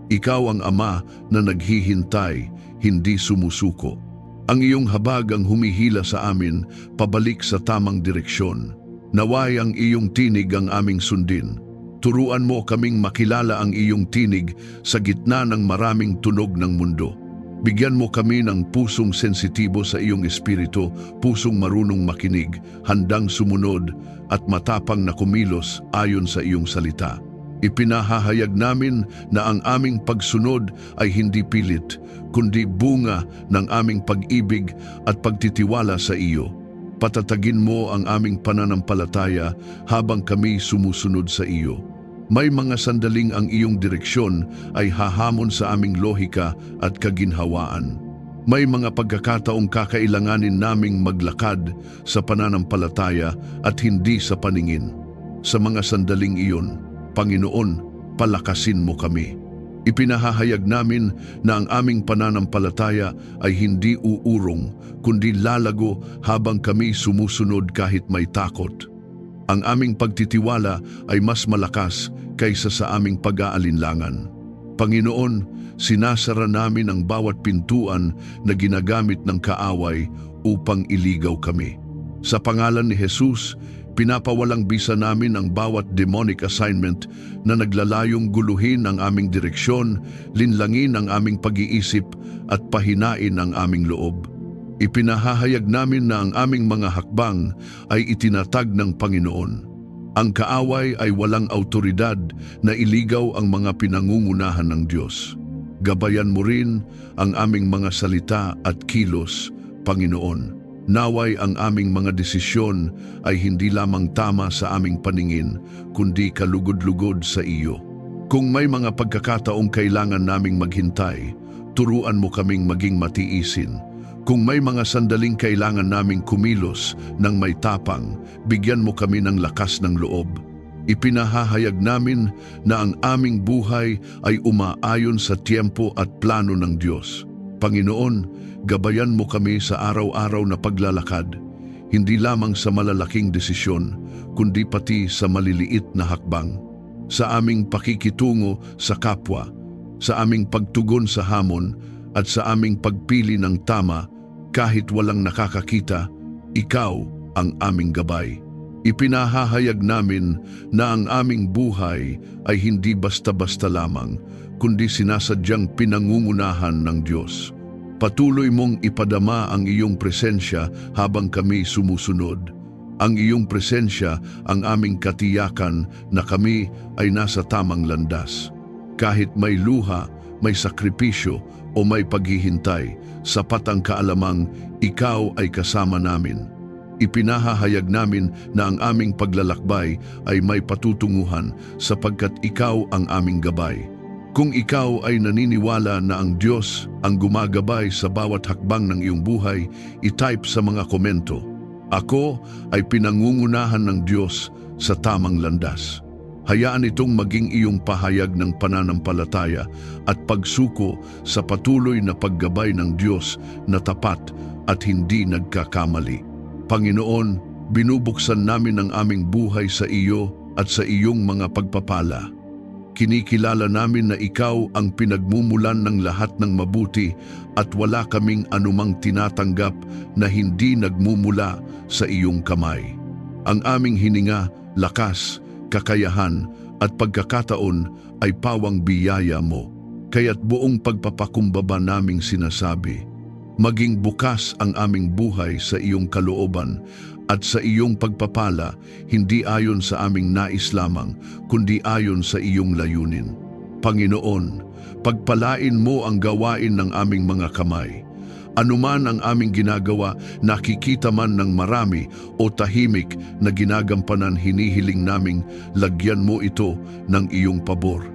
Ikaw ang Ama na naghihintay, hindi sumusuko. Ang iyong habag ang humihila sa amin, pabalik sa tamang direksyon. Naway ang iyong tinig ang aming sundin. Turuan mo kaming makilala ang iyong tinig sa gitna ng maraming tunog ng mundo. Bigyan mo kami ng pusong sensitibo sa iyong espiritu, pusong marunong makinig, handang sumunod at matapang na kumilos ayon sa iyong salita. Ipinahahayag namin na ang aming pagsunod ay hindi pilit, kundi bunga ng aming pag-ibig at pagtitiwala sa iyo. Patatagin mo ang aming pananampalataya habang kami sumusunod sa iyo. May mga sandaling ang iyong direksyon ay hahamon sa aming lohika at kaginhawaan. May mga pagkakataong kakailanganin naming maglakad sa pananampalataya at hindi sa paningin. Sa mga sandaling iyon, Panginoon, palakasin mo kami. Ipinahahayag namin na ang aming pananampalataya ay hindi uurong, kundi lalago habang kami sumusunod kahit may takot. Ang aming pagtitiwala ay mas malakas kaysa sa aming pag-aalinlangan. Panginoon, sinasara namin ang bawat pintuan na ginagamit ng kaaway upang iligaw kami. Sa pangalan ni Jesus, pinapawalang bisa namin ang bawat demonic assignment na naglalayong guluhin ang aming direksyon, linlangin ang aming pag-iisip at pahinain ang aming loob. Ipinahahayag namin na ang aming mga hakbang ay itinatag ng Panginoon. Ang kaaway ay walang autoridad na iligaw ang mga pinangungunahan ng Diyos. Gabayan mo rin ang aming mga salita at kilos, Panginoon. Naway ang aming mga desisyon ay hindi lamang tama sa aming paningin, kundi kalugod-lugod sa iyo. Kung may mga pagkakataong kailangan naming maghintay, turuan mo kaming maging matiisin. Kung may mga sandaling kailangan naming kumilos ng may tapang, bigyan mo kami ng lakas ng loob. Ipinahahayag namin na ang aming buhay ay umaayon sa tiempo at plano ng Diyos. Panginoon, gabayan mo kami sa araw-araw na paglalakad, hindi lamang sa malalaking desisyon, kundi pati sa maliliit na hakbang. Sa aming pakikitungo sa kapwa, sa aming pagtugon sa hamon, at sa aming pagpili ng tama, kahit walang nakakakita, ikaw ang aming gabay. Ipinahahayag namin na ang aming buhay ay hindi basta-basta lamang, kundi sinasadyang pinangungunahan ng Diyos. Patuloy mong ipadama ang iyong presensya habang kami sumusunod. Ang iyong presensya ang aming katiyakan na kami ay nasa tamang landas. Kahit may luha, may sakripisyo o may paghihintay, sapat ang kaalamang ikaw ay kasama namin. Ipinahahayag namin na ang aming paglalakbay ay may patutunguhan sapagkat ikaw ang aming gabay. Kung ikaw ay naniniwala na ang Diyos ang gumagabay sa bawat hakbang ng iyong buhay, i-type sa mga komento, "Ako ay pinangungunahan ng Diyos sa tamang landas." Hayaan itong maging iyong pahayag ng pananampalataya at pagsuko sa patuloy na paggabay ng Diyos na tapat at hindi nagkakamali. Panginoon, binubuksan namin ang aming buhay sa iyo at sa iyong mga pagpapala. Kinikilala namin na ikaw ang pinagmumulan ng lahat ng mabuti at wala kaming anumang tinatanggap na hindi nagmumula sa iyong kamay. Ang aming hininga, lakas, kakayahan at pagkakataon ay pawang biyaya mo. Kaya't buong pagpapakumbaba naming sinasabi, maging bukas ang aming buhay sa iyong kalooban at sa iyong pagpapala, hindi ayon sa aming nais lamang, kundi ayon sa iyong layunin. Panginoon, pagpalain mo ang gawain ng aming mga kamay. Anuman ang aming ginagawa, nakikita man ng marami o tahimik na ginagampanan, hinihiling naming lagyan mo ito ng iyong pabor.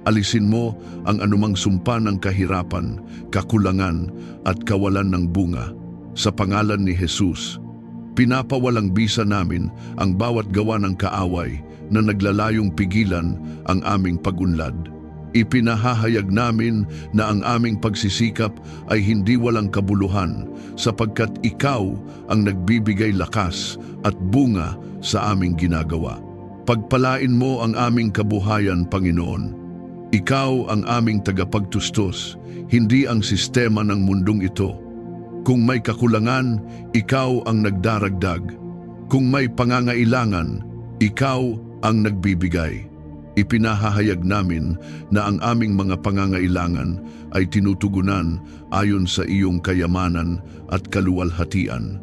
Alisin mo ang anumang sumpa ng kahirapan, kakulangan at kawalan ng bunga. sa pangalan ni Jesus. Pinapawalang bisa namin ang bawat gawa ng kaaway na naglalayong pigilan ang aming pag-unlad. Ipinahahayag namin na ang aming pagsisikap ay hindi walang kabuluhan sapagkat ikaw ang nagbibigay lakas at bunga sa aming ginagawa. Pagpalain mo ang aming kabuhayan, Panginoon. Ikaw ang aming tagapagtustos, hindi ang sistema ng mundong ito. Kung may kakulangan, ikaw ang nagdaragdag. Kung may pangangailangan, ikaw ang nagbibigay. Ipinahahayag namin na ang aming mga pangangailangan ay tinutugunan ayon sa iyong kayamanan at kaluwalhatian.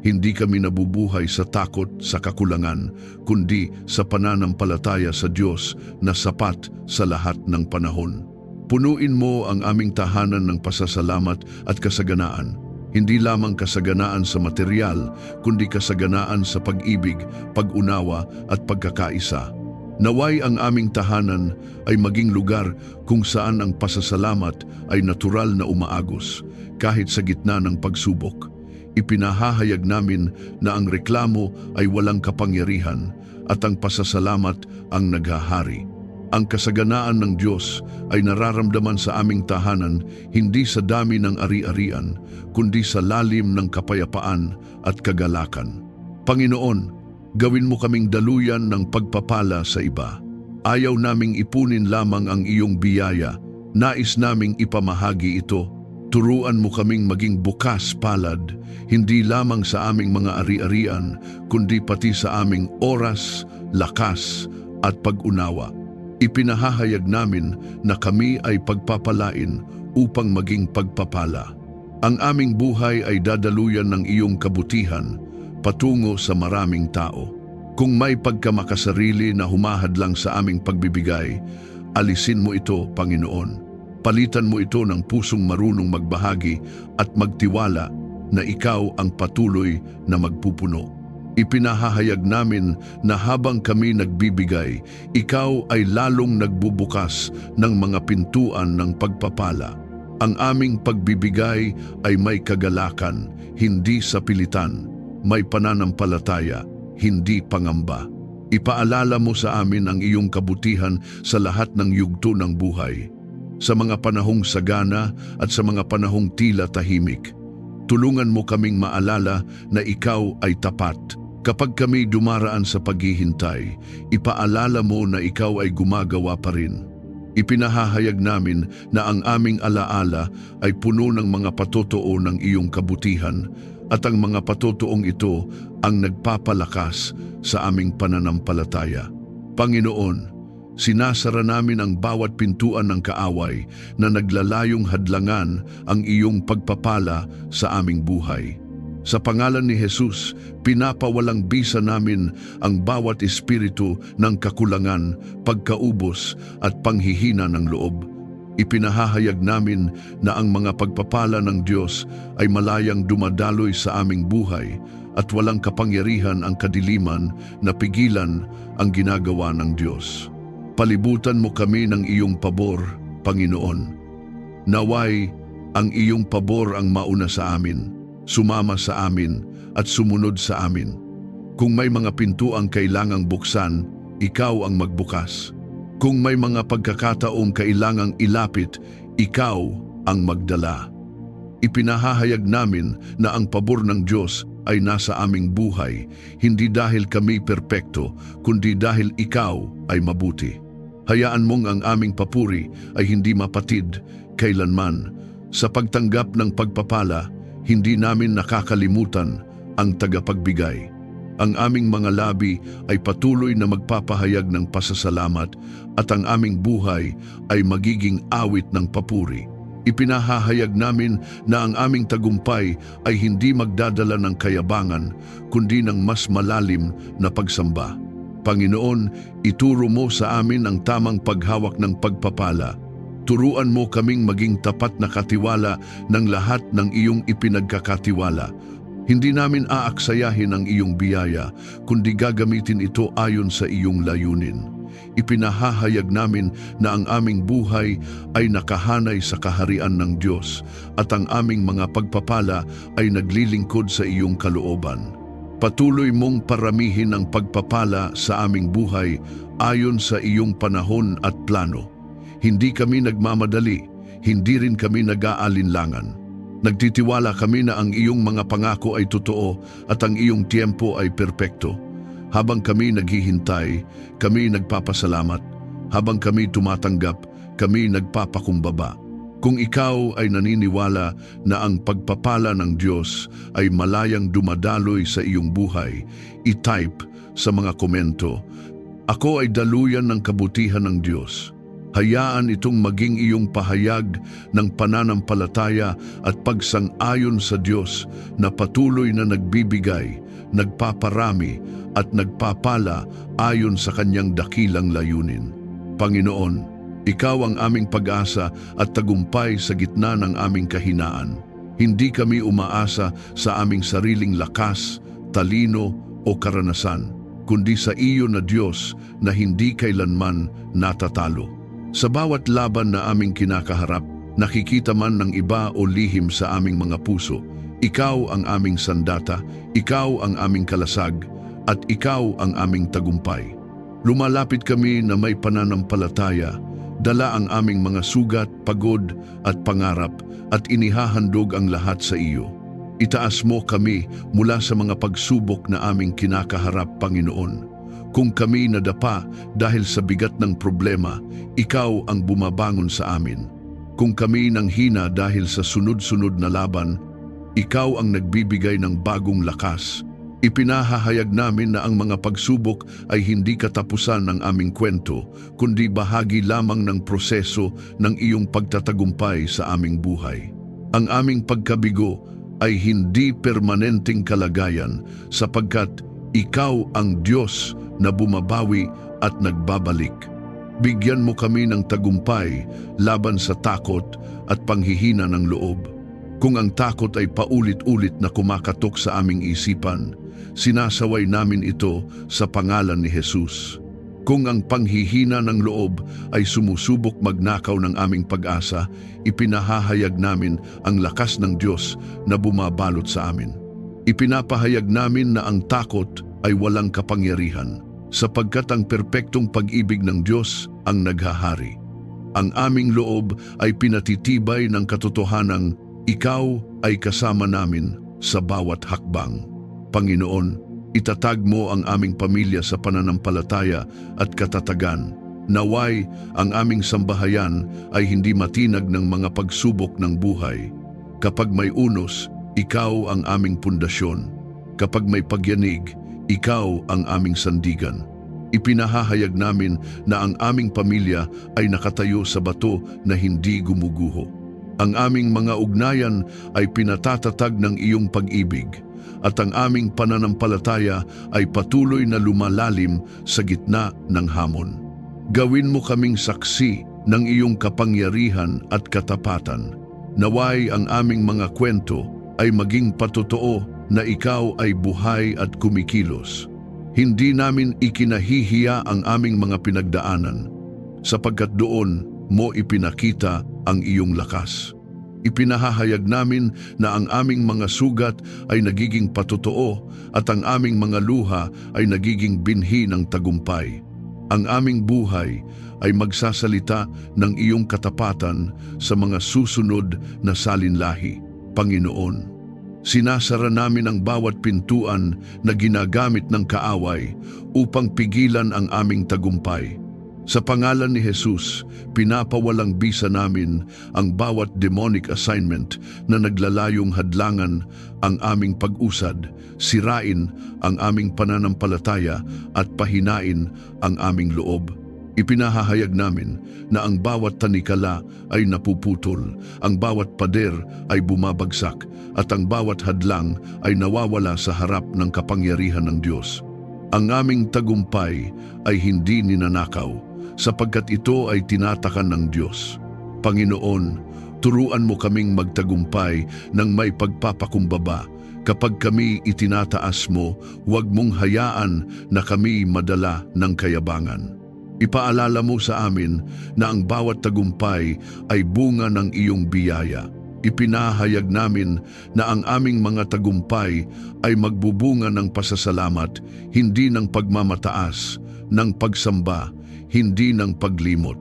Hindi kami nabubuhay sa takot sa kakulangan, kundi sa pananampalataya sa Diyos na sapat sa lahat ng panahon. Punuin mo ang aming tahanan ng pasasalamat at kasaganaan. Hindi lamang kasaganaan sa material, kundi kasaganaan sa pag-ibig, pag-unawa at pagkakaisa. Naway ang aming tahanan ay maging lugar kung saan ang pasasalamat ay natural na umaagos, kahit sa gitna ng pagsubok. Ipinahahayag namin na ang reklamo ay walang kapangyarihan at ang pasasalamat ang naghahari. Ang kasaganaan ng Diyos ay nararamdaman sa aming tahanan hindi sa dami ng ari-arian, kundi sa lalim ng kapayapaan at kagalakan. Panginoon, gawin mo kaming daluyan ng pagpapala sa iba. Ayaw naming ipunin lamang ang iyong biyaya, nais naming ipamahagi ito. Turuan mo kaming maging bukas palad, hindi lamang sa aming mga ari-arian, kundi pati sa aming oras, lakas at pag-unawa. Ipinahahayag namin na kami ay pagpapalain upang maging pagpapala. Ang aming buhay ay dadaluyan ng iyong kabutihan patungo sa maraming tao. Kung may pagkamakasarili na humahadlang sa aming pagbibigay, alisin mo ito, Panginoon. Palitan mo ito ng pusong marunong magbahagi at magtiwala na ikaw ang patuloy na magpupuno. Ipinahahayag namin na habang kami nagbibigay, ikaw ay lalong nagbubukas ng mga pintuan ng pagpapala. Ang aming pagbibigay ay may kagalakan, hindi sa pilitan, may pananampalataya, hindi pangamba. Ipaalala mo sa amin ang iyong kabutihan sa lahat ng yugto ng buhay. Sa mga panahong sagana at sa mga panahong tila tahimik, tulungan mo kaming maalala na ikaw ay tapat. Kapag kami dumaraan sa paghihintay, ipaalala mo na ikaw ay gumagawa pa rin. Ipinahahayag namin na ang aming alaala ay puno ng mga patotoo ng iyong kabutihan at ang mga patotoong ito ang nagpapalakas sa aming pananampalataya. Panginoon, sinasara namin ang bawat pintuan ng kaaway na naglalayong hadlangan ang iyong pagpapala sa aming buhay. Sa pangalan ni Jesus, pinapawalang bisa namin ang bawat espiritu ng kakulangan, pagkaubos at panghihina ng loob. Ipinahahayag namin na ang mga pagpapala ng Diyos ay malayang dumadaloy sa aming buhay at walang kapangyarihan ang kadiliman na pigilan ang ginagawa ng Diyos. Palibutan mo kami ng iyong pabor, Panginoon. Naway ang iyong pabor ang mauna sa amin, sumama sa amin at sumunod sa amin. Kung may mga pintuang kailangang buksan, ikaw ang magbukas. Kung may mga pagkakataong kailangang ilapit, ikaw ang magdala. Ipinahahayag namin na ang pabor ng Diyos ay nasa aming buhay, hindi dahil kami perpekto, kundi dahil ikaw ay mabuti. Hayaan mong ang aming papuri ay hindi mapatid kailanman. Sa pagtanggap ng pagpapala, hindi namin nakakalimutan ang tagapagbigay. Ang aming mga labi ay patuloy na magpapahayag ng pasasalamat at ang aming buhay ay magiging awit ng papuri. Ipinahahayag namin na ang aming tagumpay ay hindi magdadala ng kayabangan, kundi ng mas malalim na pagsamba. Panginoon, ituro mo sa amin ang tamang paghawak ng pagpapala. Turuan mo kaming maging tapat na katiwala ng lahat ng iyong ipinagkakatiwala. Hindi namin aaksayahin ang iyong biyaya, kundi gagamitin ito ayon sa iyong layunin. Ipinahahayag namin na ang aming buhay ay nakahanay sa kaharian ng Diyos at ang aming mga pagpapala ay naglilingkod sa iyong kalooban. Patuloy mong paramihin ang pagpapala sa aming buhay ayon sa iyong panahon at plano. Hindi kami nagmamadali, hindi rin kami nag-aalinlangan. Nagtitiwala kami na ang iyong mga pangako ay totoo at ang iyong tiempo ay perpekto. Habang kami naghihintay, kami nagpapasalamat. Habang kami tumatanggap, kami nagpapakumbaba. Kung ikaw ay naniniwala na ang pagpapala ng Diyos ay malayang dumadaloy sa iyong buhay, i-type sa mga komento, "Ako ay daluyan ng kabutihan ng Diyos." Hayaan itong maging iyong pahayag ng pananampalataya at pagsang-ayon sa Diyos na patuloy na nagbibigay, nagpaparami at nagpapala ayon sa kanyang dakilang layunin. Panginoon, ikaw ang aming pag-asa at tagumpay sa gitna ng aming kahinaan. Hindi kami umaasa sa aming sariling lakas, talino o karanasan, kundi sa iyo na Diyos na hindi kailanman natatalo. Sa bawat laban na aming kinakaharap, nakikita man ng iba o lihim sa aming mga puso, ikaw ang aming sandata, ikaw ang aming kalasag, at ikaw ang aming tagumpay. Lumalapit kami na may pananampalataya, dala ang aming mga sugat, pagod at pangarap, at inihahandog ang lahat sa iyo. Itaas mo kami mula sa mga pagsubok na aming kinakaharap, Panginoon. Kung kami nadapa dahil sa bigat ng problema, ikaw ang bumabangon sa amin. Kung kami nanghina dahil sa sunod-sunod na laban, ikaw ang nagbibigay ng bagong lakas. Ipinahahayag namin na ang mga pagsubok ay hindi katapusan ng aming kwento, kundi bahagi lamang ng proseso ng iyong pagtatagumpay sa aming buhay. Ang aming pagkabigo ay hindi permanenteng kalagayan sapagkat ikaw ang Diyos na bumabawi at nagbabalik. Bigyan mo kami ng tagumpay laban sa takot at panghihina ng loob. Kung ang takot ay paulit-ulit na kumakatok sa aming isipan, sinasaway namin ito sa pangalan ni Jesus. Kung ang panghihina ng loob ay sumusubok magnakaw ng aming pag-asa, ipinahahayag namin ang lakas ng Diyos na bumabalot sa amin. Ipinapahayag namin na ang takot ay walang kapangyarihan, sapagkat ang perpektong pag-ibig ng Diyos ang naghahari. Ang aming loob ay pinatitibay ng katotohanang ikaw ay kasama namin sa bawat hakbang. Panginoon, itatag mo ang aming pamilya sa pananampalataya at katatagan. Naway ang aming sambahayan ay hindi matinag ng mga pagsubok ng buhay. Kapag may unos, ikaw ang aming pundasyon. Kapag may pagyanig, ikaw ang aming sandigan. Ipinahahayag namin na ang aming pamilya ay nakatayo sa bato na hindi gumuguho. Ang aming mga ugnayan ay pinatatatag ng iyong pag-ibig, at ang aming pananampalataya ay patuloy na lumalalim sa gitna ng hamon. Gawin mo kaming saksi ng iyong kapangyarihan at katapatan. Naway ang aming mga kwento ay maging patotoo na ikaw ay buhay at kumikilos. Hindi namin ikinahihiya ang aming mga pinagdaanan, sapagkat doon mo ipinakita ang iyong lakas. Ipinahahayag namin na ang aming mga sugat ay nagiging patotoo at ang aming mga luha ay nagiging binhi ng tagumpay. Ang aming buhay ay magsasalita ng iyong katapatan sa mga susunod na salinlahi. Panginoon, sinasara namin ang bawat pintuan na ginagamit ng kaaway upang pigilan ang aming tagumpay. Sa pangalan ni Jesus, pinapawalang bisa namin ang bawat demonic assignment na naglalayong hadlangan ang aming pag-usad, sirain ang aming pananampalataya at pahinain ang aming loob. Ipinahahayag namin na ang bawat tanikala ay napuputol, ang bawat pader ay bumabagsak, at ang bawat hadlang ay nawawala sa harap ng kapangyarihan ng Diyos. Ang aming tagumpay ay hindi ninanakaw, sapagkat ito ay tinatakan ng Diyos. Panginoon, turuan mo kaming magtagumpay ng may pagpapakumbaba. Kapag kami itinataas mo, huwag mong hayaan na kami madala ng kayabangan. Ipaalala mo sa amin na ang bawat tagumpay ay bunga ng iyong biyaya. Ipinahayag namin na ang aming mga tagumpay ay magbubunga ng pasasalamat, hindi ng pagmamataas, ng pagsamba, hindi ng paglimot.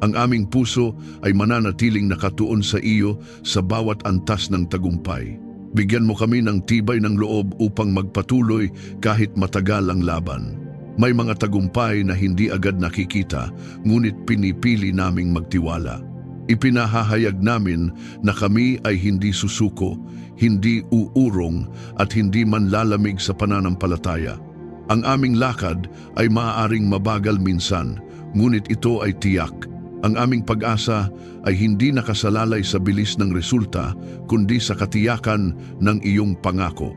Ang aming puso ay mananatiling nakatuon sa iyo sa bawat antas ng tagumpay. Bigyan mo kami ng tibay ng loob upang magpatuloy kahit matagal ang laban. May mga tagumpay na hindi agad nakikita, ngunit pinipili naming magtiwala. Ipinahahayag namin na kami ay hindi susuko, hindi uurong at hindi manlalamig sa pananampalataya. Ang aming lakad ay maaaring mabagal minsan, ngunit ito ay tiyak. Ang aming pag-asa ay hindi nakasalalay sa bilis ng resulta, kundi sa katiyakan ng iyong pangako.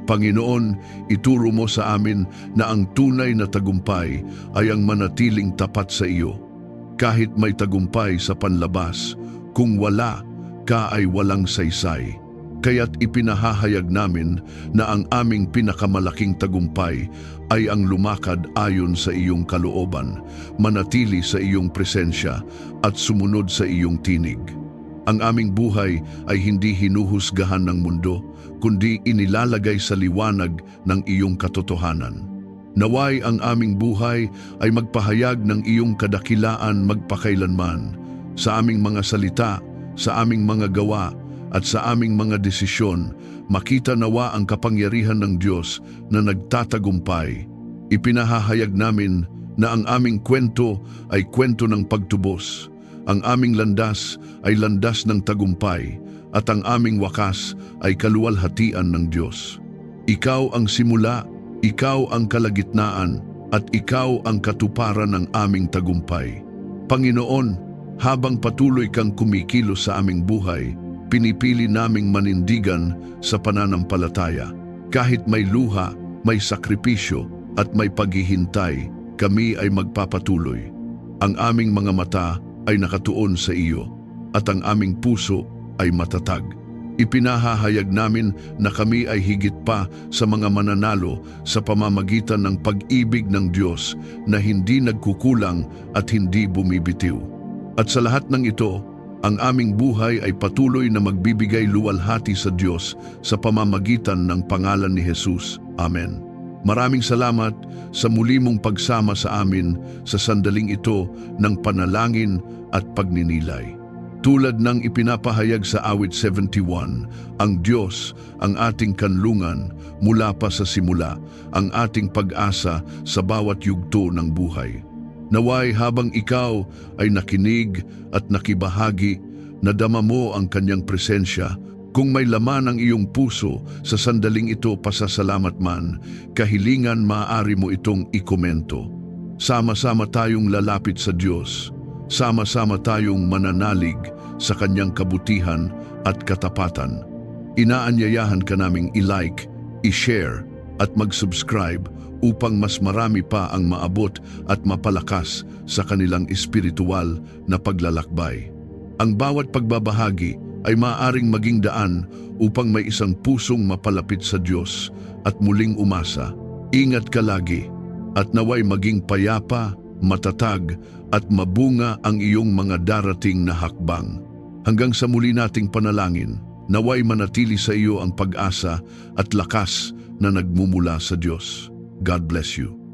Panginoon, ituro mo sa amin na ang tunay na tagumpay ay ang manatiling tapat sa iyo. Kahit may tagumpay sa panlabas, kung wala, ka ay walang saysay. Kaya't ipinahahayag namin na ang aming pinakamalaking tagumpay ay ang lumakad ayon sa iyong kalooban, manatili sa iyong presensya at sumunod sa iyong tinig. Ang aming buhay ay hindi hinuhusgahan ng mundo, kundi inilalagay sa liwanag ng iyong katotohanan. Naway ang aming buhay ay magpahayag ng iyong kadakilaan magpakailanman, sa aming mga salita, sa aming mga gawa, at sa aming mga desisyon. Makita nawa ang kapangyarihan ng Diyos na nagtatagumpay. Ipinahahayag namin na ang aming kwento ay kwento ng pagtubos. Ang aming landas ay landas ng tagumpay at ang aming wakas ay kaluwalhatian ng Diyos. Ikaw ang simula, ikaw ang kalagitnaan, at ikaw ang katuparan ng aming tagumpay. Panginoon, habang patuloy kang kumikilos sa aming buhay, pinipili naming manindigan sa pananampalataya. Kahit may luha, may sakripisyo, at may paghihintay, kami ay magpapatuloy. Ang aming mga mata ay nakatuon sa iyo, at ang aming puso ay matatag. Ipinahahayag namin na kami ay higit pa sa mga mananalo sa pamamagitan ng pag-ibig ng Diyos na hindi nagkukulang at hindi bumibitiw. At sa lahat ng ito, ang aming buhay ay patuloy na magbibigay luwalhati sa Diyos sa pamamagitan ng pangalan ni Jesus. Amen. Maraming salamat sa muli mong pagsama sa amin sa sandaling ito ng panalangin at pagninilay. Tulad ng ipinapahayag sa awit 71, ang Diyos, ang ating kanlungan, mula pa sa simula, ang ating pag-asa sa bawat yugto ng buhay. Naway habang ikaw ay nakinig at nakibahagi, nadama mo ang kanyang presensya. Kung may laman ang iyong puso sa sandaling ito pasasalamat man, kahilingan maaari mo itong ikomento. Sama-sama tayong lalapit sa Diyos. Sama-sama tayong mananalig sa kanyang kabutihan at katapatan. Inaanyayahan ka naming i-like, i-share at mag-subscribe upang mas marami pa ang maabot at mapalakas sa kanilang espiritual na paglalakbay. Ang bawat pagbabahagi ay maaaring maging daan upang may isang pusong mapalapit sa Diyos at muling umasa. Ingat ka lagi at naway maging payapa, matatag at mabunga ang iyong mga darating na hakbang. Hanggang sa muli nating panalangin, naway manatili sa iyo ang pag-asa at lakas na nagmumula sa Diyos. God bless you.